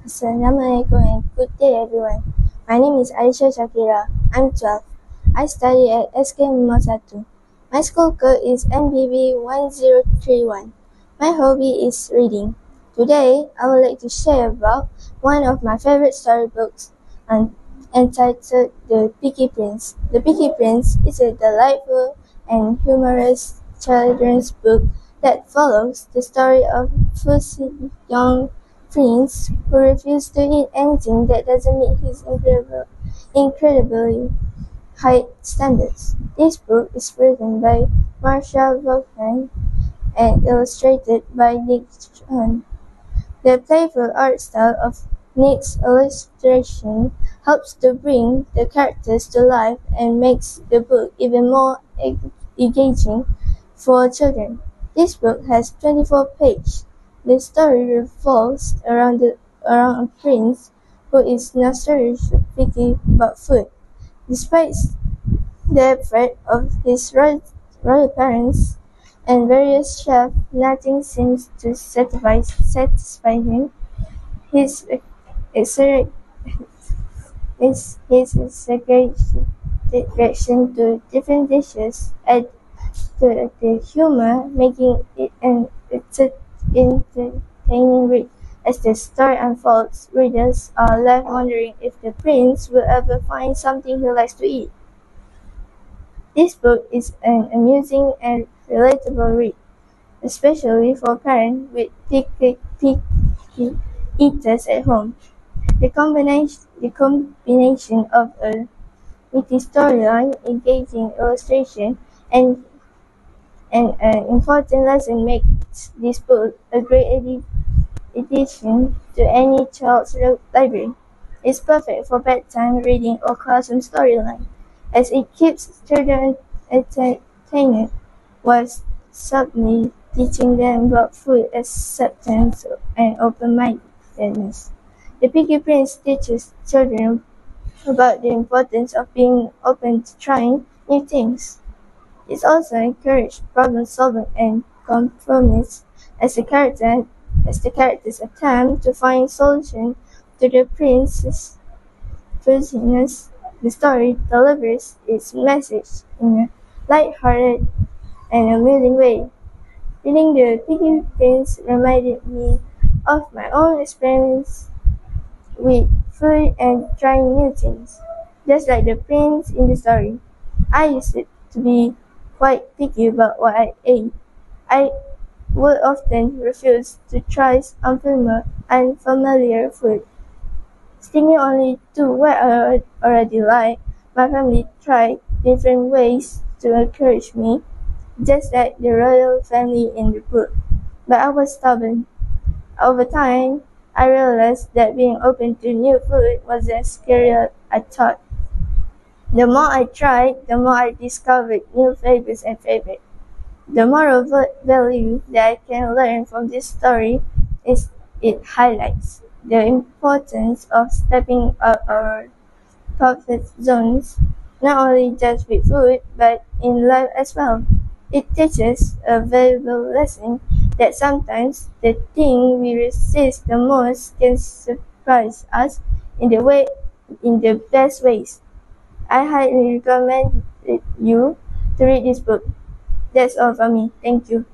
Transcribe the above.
Assalamualaikum and good day everyone. My name is Aisha Shakira. I'm 12. I study at SK Mimos 1. My school code is MBB1031. My hobby is reading. Today, I would like to share about one of my favorite storybooks entitled The Peaky Prince. The Peaky Prince is a delightful and humorous children's book that follows the story of fussy young prince who refuses to eat anything that doesn't meet his incredibly high standards. This book is written by Marshall Volkman and illustrated by Nick Chun. The playful art style of Nick's illustration helps to bring the characters to life and makes the book even more engaging for children. This book has 24 pages. The story revolves around a prince who is notoriously picky about food. Despite the effort of his royal parents and various chefs, nothing seems to satisfy him. His exaggeration to different dishes add to the humor, making it an entertaining read. As the story unfolds, readers are left wondering if the prince will ever find something he likes to eat. This book is an amusing and relatable read, especially for parents with picky eaters at home. The combination of a witty storyline, engaging illustration, and an important lesson makes this book a great addition to any child's library. It's perfect for bedtime reading or classroom storyline, as it keeps children entertained while subtly teaching them about food acceptance and open-mindedness. The Peaky Prince teaches children about the importance of being open to trying new things. It also encourages problem-solving and compromise as the characters attempt to find solutions to the prince's prisoners. The story delivers its message in a light-hearted and amusing way. Reading The Peaky Prince reminded me of my own experience with food and trying new things. Just like the prince in the story, I used to be quite picky about what I ate. I would often refuse to try unfamiliar food. Sticking only to what I already like, my family tried different ways to encourage me, just like the royal family in the book. But I was stubborn. Over time, I realized that being open to new food wasn't as scary as I thought. The more I tried, the more I discovered new flavors and favorites. The moral value that I can learn from this story is it highlights the importance of stepping out our comfort zones, not only just with food, but in life as well. It teaches a valuable lesson that sometimes the thing we resist the most can surprise us in the best ways. I highly recommend you to read this book. That's all from me. Thank you.